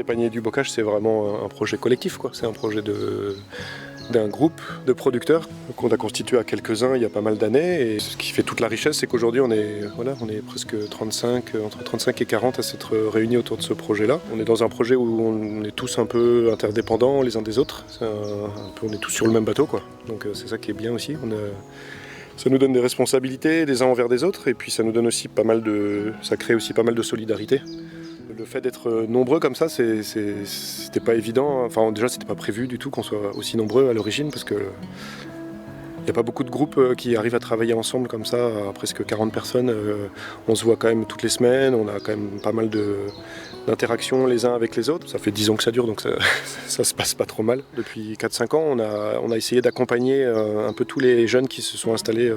paniers du bocage, c'est vraiment un projet collectif, quoi. C'est un projet d'un groupe de producteurs qu'on a constitué à quelques-uns il y a pas mal d'années. Et ce qui fait toute la richesse, c'est qu'aujourd'hui, on est presque 35, entre 35 et 40 à s'être réunis autour de ce projet-là. On est dans un projet où on est tous un peu interdépendants les uns des autres. On est tous sur le même bateau, quoi. Donc c'est ça qui est bien aussi. Ça nous donne des responsabilités des uns envers des autres, et puis ça nous donne aussi ça crée aussi pas mal de solidarité. Le fait d'être nombreux comme ça, c'était pas évident. Enfin, déjà, c'était pas prévu du tout qu'on soit aussi nombreux à l'origine, parce que il n'y a pas beaucoup de groupes qui arrivent à travailler ensemble comme ça, à presque 40 personnes. On se voit quand même toutes les semaines, on a quand même pas mal d'interactions les uns avec les autres. Ça fait 10 ans que ça dure, donc ça se passe pas trop mal. Depuis 4-5 ans, on a essayé d'accompagner un peu tous les jeunes qui se sont installés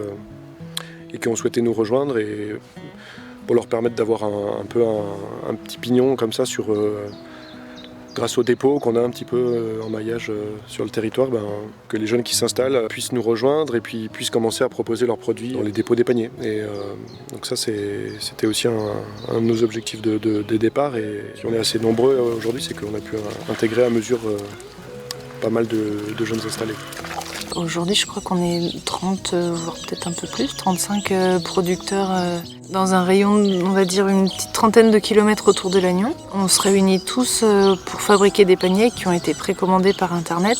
et qui ont souhaité nous rejoindre, et pour leur permettre d'avoir un petit pignon comme ça grâce au dépôt qu'on a un petit peu en maillage sur le territoire, que les jeunes qui s'installent puissent nous rejoindre et puis puissent commencer à proposer leurs produits dans les dépôts des paniers. Et donc ça, c'était aussi un de nos objectifs de départ. Et si on est assez nombreux aujourd'hui, c'est qu'on a pu intégrer à mesure pas mal de jeunes installés. Aujourd'hui, je crois qu'on est 30, voire peut-être un peu plus, 35 producteurs dans un rayon, on va dire, une petite trentaine de kilomètres autour de Lannion. On se réunit tous pour fabriquer des paniers qui ont été précommandés par Internet.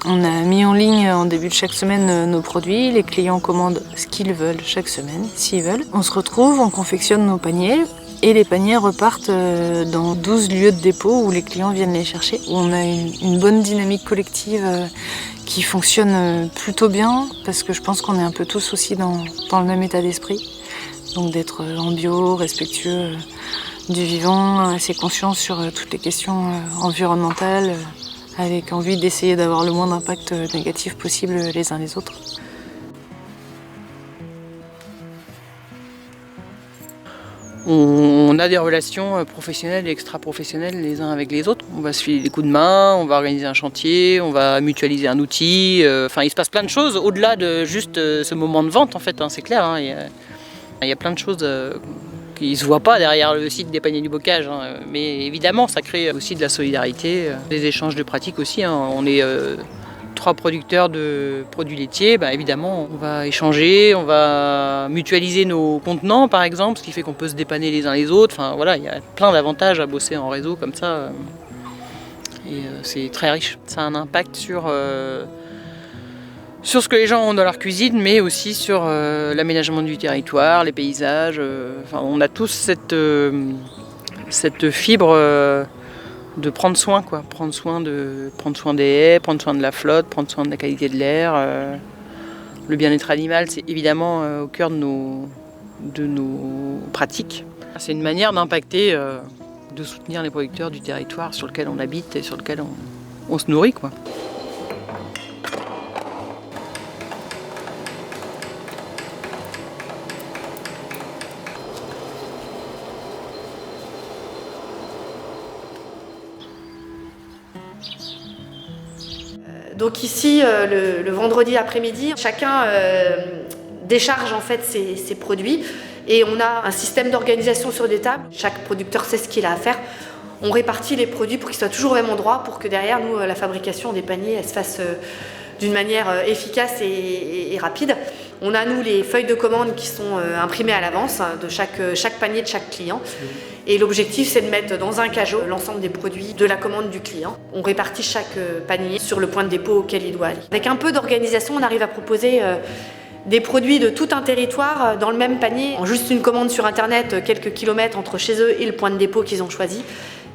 On a mis en ligne en début de chaque semaine nos produits. Les clients commandent ce qu'ils veulent chaque semaine, s'ils veulent. On se retrouve, on confectionne nos paniers. Et les paniers repartent dans 12 lieux de dépôt où les clients viennent les chercher. Où on a une bonne dynamique collective qui fonctionne plutôt bien, parce que je pense qu'on est un peu tous aussi dans le même état d'esprit. Donc d'être en bio, respectueux du vivant, assez conscient sur toutes les questions environnementales, avec envie d'essayer d'avoir le moins d'impact négatif possible les uns les autres. On a des relations professionnelles et extra-professionnelles les uns avec les autres. On va se filer des coups de main, on va organiser un chantier, on va mutualiser un outil. Enfin, il se passe plein de choses au-delà de juste ce moment de vente, en fait, c'est clair. Il y a plein de choses qui ne se voient pas derrière le site des paniers du bocage. Mais évidemment, ça crée aussi de la solidarité, des échanges de pratiques aussi. On est 3 producteurs de produits laitiers, évidemment, on va échanger, on va mutualiser nos contenants, par exemple, ce qui fait qu'on peut se dépanner les uns les autres. Enfin, voilà, il y a plein d'avantages à bosser en réseau comme ça. Et c'est très riche. Ça a un impact sur ce que les gens ont dans leur cuisine, mais aussi sur l'aménagement du territoire, les paysages. On a tous cette fibre de prendre soin, quoi. Prendre soin des haies, prendre soin de la flotte, prendre soin de la qualité de l'air. Le bien-être animal, c'est évidemment au cœur de nos pratiques. C'est une manière d'impacter, de soutenir les producteurs du territoire sur lequel on habite et sur lequel on se nourrit, quoi. Donc ici, le vendredi après-midi, chacun décharge en fait ses produits, et on a un système d'organisation sur des tables. Chaque producteur sait ce qu'il a à faire. On répartit les produits pour qu'ils soient toujours au même endroit, pour que derrière nous, la fabrication des paniers elle se fasse d'une manière efficace et rapide. On a, nous, les feuilles de commande qui sont imprimées à l'avance de chaque panier de chaque client. Et l'objectif, c'est de mettre dans un cajot l'ensemble des produits de la commande du client. On répartit chaque panier sur le point de dépôt auquel il doit aller. Avec un peu d'organisation, on arrive à proposer des produits de tout un territoire dans le même panier. En juste une commande sur Internet, quelques kilomètres entre chez eux et le point de dépôt qu'ils ont choisi,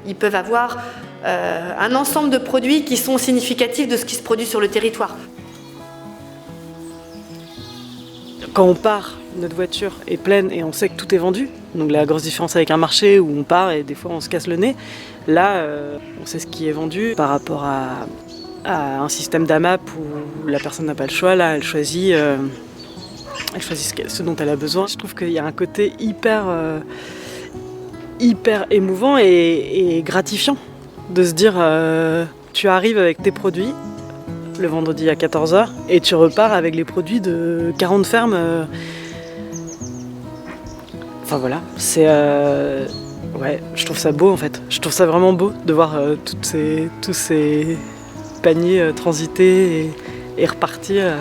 ils peuvent avoir un ensemble de produits qui sont significatifs de ce qui se produit sur le territoire. Quand on part, notre voiture est pleine et on sait que tout est vendu. Donc la grosse différence avec un marché où on part et des fois on se casse le nez. Là, on sait ce qui est vendu par rapport à un système d'AMAP où la personne n'a pas le choix. Là, elle choisit ce dont elle a besoin. Je trouve qu'il y a un côté hyper émouvant et gratifiant de se dire tu arrives avec tes produits le vendredi à 14h et tu repars avec les produits de 40 fermes. Enfin voilà, Ouais, je trouve ça beau en fait. Je trouve ça vraiment beau de voir tous ces paniers transiter et repartir.